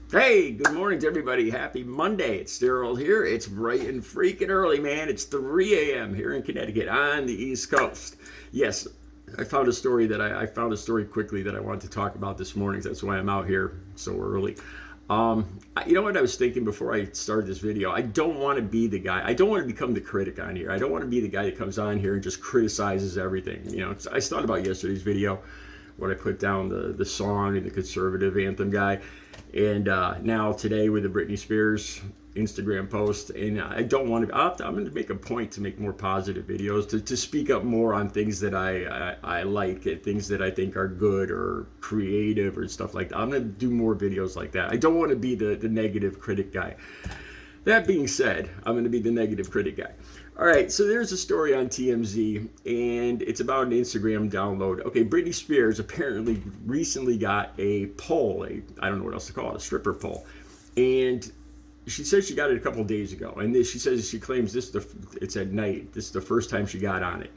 Hey, good morning to everybody. Happy Monday. It's Daryl here. It's bright and freaking early, man. It's 3 a.m. here in Connecticut on the East Coast. Yes, I found a story quickly that I wanted to talk about this morning. That's why I'm out here so early. You know what I was thinking before I started this video? I don't want to be the guy. I don't want to become the critic on here. I don't want to be the guy that comes on here and just criticizes everything. I thought about yesterday's video when I put down the song and the conservative anthem guy. And now today with the Britney Spears Instagram post, and I don't want to. I'm going to make a point to make more positive videos, to speak up more on things that I like, things that I think are good or creative or stuff like that. I'm going to do more videos like that. I don't want to be the negative critic guy. That being said, I'm going to be the negative critic guy. All right, so there's a story on TMZ, and it's about an Instagram download. Okay, Britney Spears apparently recently got a pole, I don't know what else to call it, a stripper pole. And she says she got it a couple days ago. And she claims it's at night. This is the first time she got on it.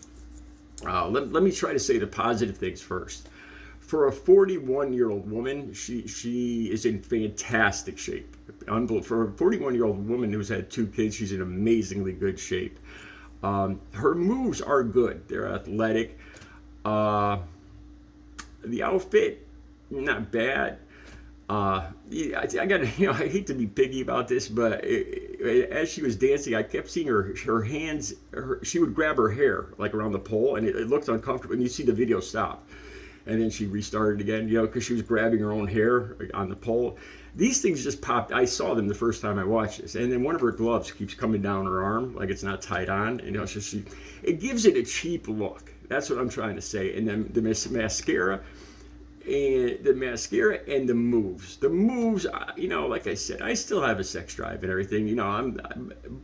Let me try to say the positive things first. For a 41-year-old woman, she is in fantastic shape. For a 41-year-old woman who's had 2 kids, she's in amazingly good shape. Her moves are good. They're athletic. The outfit, not bad. I got I hate to be piggy about this, but as she was dancing, I kept seeing her hands. She would grab her hair like around the pole, and it looked uncomfortable. And you see the video stop, and then she restarted again, because she was grabbing her own hair on the pole. These things just popped. I saw them the first time I watched this, and then one of her gloves keeps coming down her arm like it's not tied on. So it gives it a cheap look. That's what I'm trying to say. And then the mascara and the moves. The moves, like I said, I still have a sex drive and everything.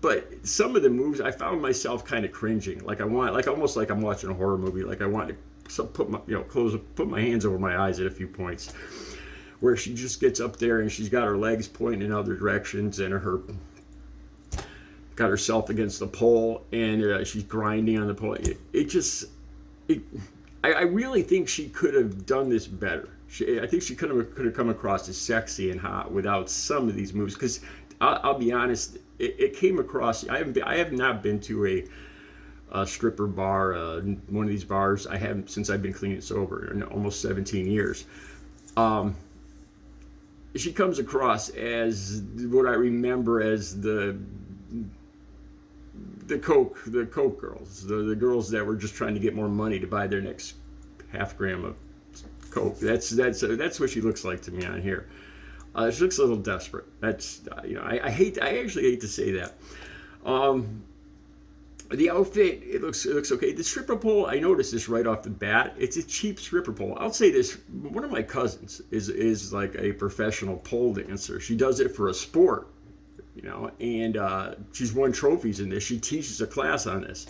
But some of the moves, I found myself kind of cringing. Almost like I'm watching a horror movie. Like I want to put my hands over my eyes at a few points, where she just gets up there and she's got her legs pointing in other directions and got herself against the pole, and she's grinding on the pole. I really think she could have done this better. I think she could have come across as sexy and hot without some of these moves. Because I'll be honest, it came across. I have not been to a stripper bar, one of these bars. I haven't since I've been clean and sober, in almost 17 years. She comes across as what I remember as the coke girls, the girls that were just trying to get more money to buy their next half gram of coke. That's what she looks like to me on here. She looks a little desperate. That's I actually hate to say that. The outfit, it looks okay. The stripper pole, I noticed this right off the bat. It's a cheap stripper pole. I'll say this: one of my cousins is like a professional pole dancer. She does it for a sport, and she's won trophies in this. She teaches a class on this.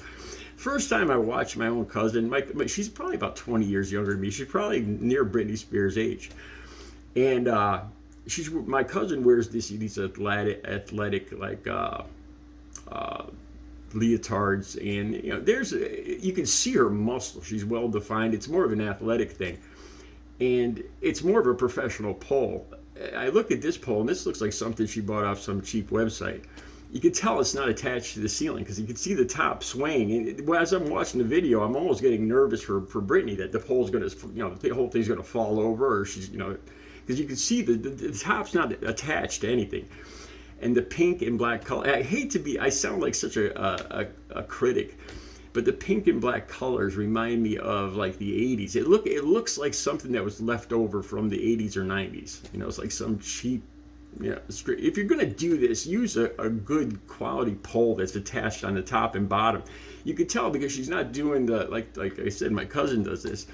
First time I watched my own cousin, she's probably about 20 years younger than me. She's probably near Britney Spears' age, and my cousin wears these athletic like leotards, and you can see her muscle. She's well defined. It's more of an athletic thing, and it's more of a professional pole. I look at this pole, and this looks like something she bought off some cheap website. You can tell it's not attached to the ceiling because you can see the top swaying. And as I'm watching the video, I'm almost getting nervous for Britney that the pole's going to, the whole thing's going to fall over, or she's, because you can see the top's not attached to anything. And the pink and black color, I sound like such a critic, but the pink and black colors remind me of like the 80s. It looks like something that was left over from the 80s or 90s. It's like some cheap, if you're going to do this, use a good quality pole that's attached on the top and bottom. You can tell because she's not doing like I said, my cousin does this.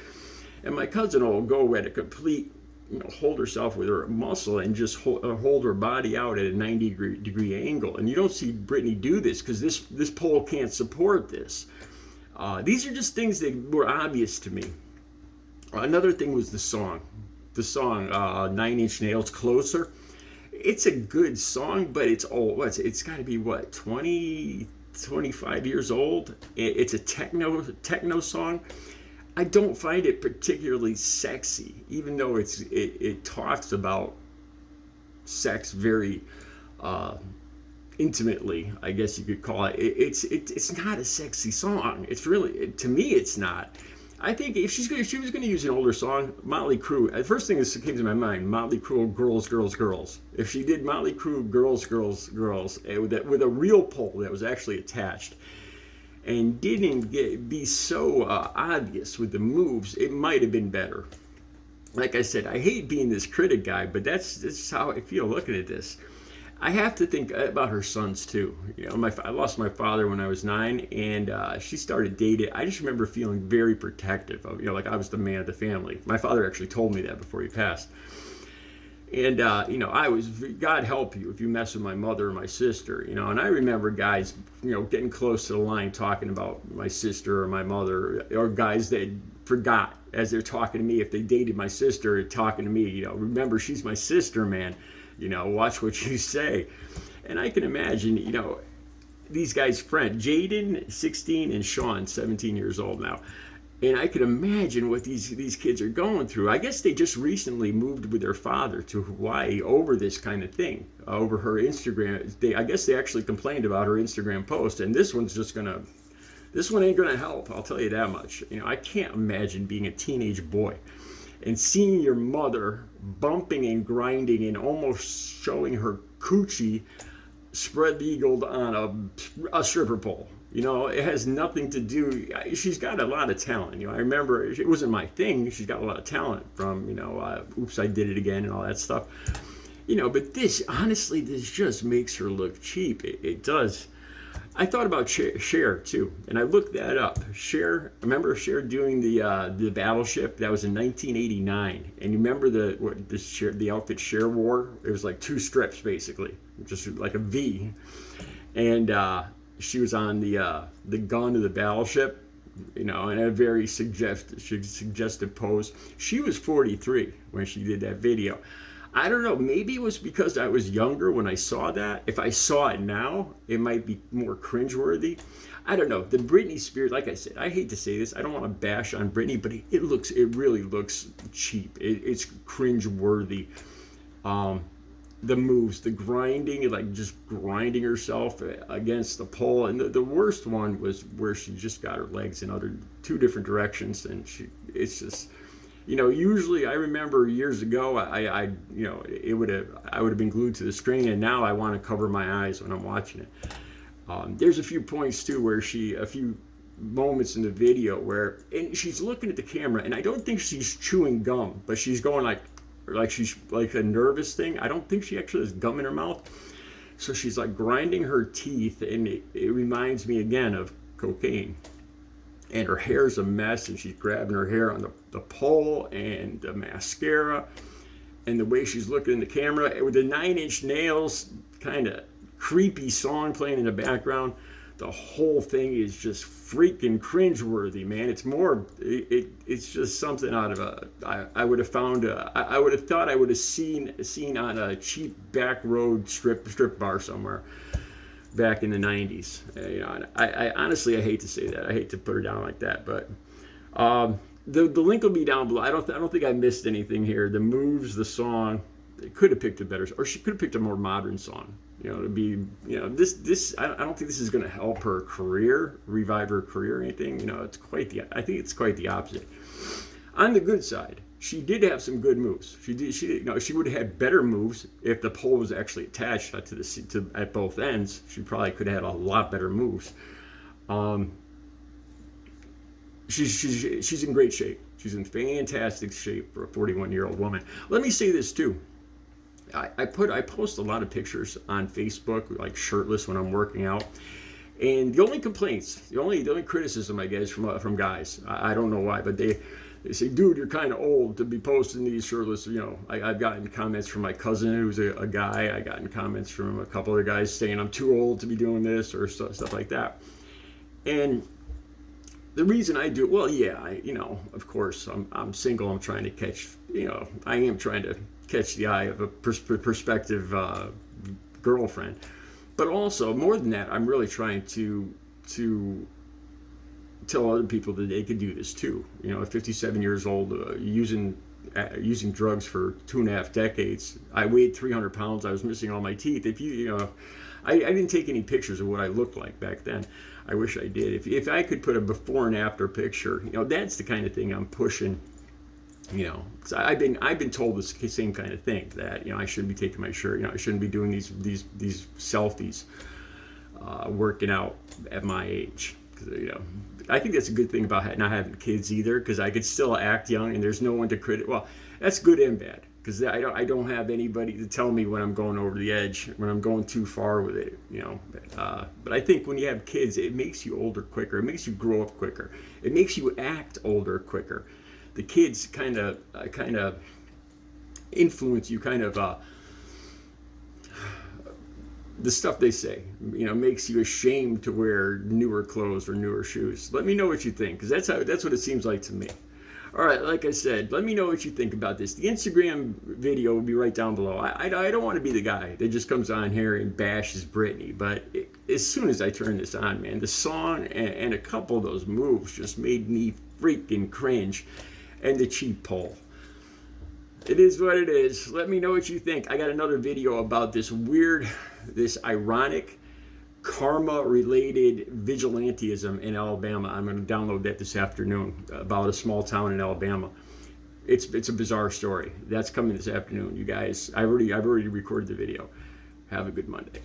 And my cousin will go at a complete, hold herself with her muscle and just hold her body out at a 90-degree angle. And you don't see Britney do this because this pole can't support this. These are just things that were obvious to me. Another thing was the song. The song, 9 Inch Nails, Closer. It's a good song, but it's old. It's got to be 20, 25 years old. It's a techno song. I don't find it particularly sexy, even though it talks about sex very intimately, I guess you could call it. It's not a sexy song. It's really, to me, it's not. I think if she was going to use an older song, Motley Crue. The first thing that came to my mind, Motley Crue, Girls, Girls, Girls. If she did Motley Crue, Girls, Girls, Girls, with a real pole that was actually attached, and didn't be so obvious with the moves, it might have been better. Like I said, I hate being this critic guy, but that's how I feel looking at this. I have to think about her sons too. You know, I lost my father when I was 9, and she started dating. I just remember feeling very protective of, like I was the man of the family. My father actually told me that before he passed. And I was, God help you if you mess with my mother or my sister. And I remember guys, getting close to the line talking about my sister or my mother, or guys that forgot as they're talking to me, if they dated my sister, talking to me, remember, she's my sister, man. Watch what you say. And I can imagine, these guys' friend, Jaden, 16, and Sean, 17 years old now. And I can imagine what these kids are going through. I guess they just recently moved with their father to Hawaii over this kind of thing, over her Instagram. I guess they actually complained about her Instagram post, and this one ain't gonna help, I'll tell you that much. I can't imagine being a teenage boy and seeing your mother bumping and grinding and almost showing her coochie spread-eagled on a stripper pole. It has nothing to do. She's got a lot of talent. I remember it wasn't my thing. She's got a lot of talent from, Oops, I Did It Again and all that stuff. But this just makes her look cheap. It does. I thought about Cher too, and I looked that up. Remember Cher doing the Battleship? That was in 1989. And you remember the outfit Cher wore? It was like 2 strips basically, just like a V. And she was on the gun of the Battleship, in a very suggestive pose. She was 43 when she did that video. I don't know, maybe it was because I was younger when I saw that. If I saw it now, it might be more cringeworthy. I don't know. The Britney Spears, like I said, I hate to say this, I don't want to bash on Britney, but it really looks cheap. It's cringeworthy. The moves, the grinding, like just grinding herself against the pole. And the worst one was where she just got her legs in 2 different directions, and it's just... usually I remember years ago, I would have been glued to the screen, and now I want to cover my eyes when I'm watching it. There's a few points too where a few moments in the video and she's looking at the camera, and I don't think she's chewing gum, but she's going like she's like a nervous thing. I don't think she actually has gum in her mouth. So she's like grinding her teeth, and it reminds me again of cocaine. And her hair's a mess, and she's grabbing her hair on the pole and the mascara, and the way she's looking in the camera with the 9-inch nails, kind of creepy song playing in the background. The whole thing is just freaking cringeworthy, man. It's just something out of I would have found I would have thought I would have seen on a cheap back road strip bar somewhere back in the 90s. I honestly, I hate to say that. I hate to put her down like that, but the link will be down below. I don't think I missed anything here. The moves, the song, they could have picked a better, or she could have picked a more modern song. To be, this. I don't think this is going to help her career, revive her career or anything. I think it's quite the opposite. On the good side, she did have some good moves. She would have had better moves if the pole was actually attached at both ends. She probably could have had a lot better moves. She's in great shape. She's in fantastic shape for a 41-year-old woman. Let me say this too. I post a lot of pictures on Facebook, like shirtless when I'm working out. And the only complaints, the only criticism I get is from guys. I don't know why, but they say, dude, you're kind of old to be posting these shirtless. I've gotten comments from my cousin who's a guy. I've gotten comments from a couple of guys saying I'm too old to be doing this or stuff like that. And the reason I do, well, yeah, of course, I'm single. I'm trying to catch, I am trying to catch the eye of a prospective girlfriend. But also, more than that, I'm really trying to tell other people that they could do this too. 57 years old, using using drugs for 2.5 decades. I weighed 300 pounds. I was missing all my teeth. If I didn't take any pictures of what I looked like back then. I wish I did. If I could put a before and after picture, that's the kind of thing I'm pushing. So I've been told the same kind of thing, that I shouldn't be taking my shirt. I shouldn't be doing these selfies, working out at my age. I think that's a good thing about not having kids either, because I could still act young and there's no one to criticize. Well, that's good and bad, because I don't have anybody to tell me when I'm going over the edge, when I'm going too far with it. But I think when you have kids, it makes you older quicker. It makes you grow up quicker. It makes you act older quicker. The kids kind of influence you, the stuff they say, makes you ashamed to wear newer clothes or newer shoes. Let me know what you think, because that's what it seems like to me. All right, like I said, let me know what you think about this. The Instagram video will be right down below. I don't want to be the guy that just comes on here and bashes Britney, but as soon as I turn this on, man, the song and a couple of those moves just made me freaking cringe. And the cheap pole. It is what it is. Let me know what you think. I got another video about this ironic, karma-related vigilantism in Alabama. I'm going to download that this afternoon, about a small town in Alabama. It's a bizarre story. That's coming this afternoon, you guys. I've already recorded the video. Have a good Monday.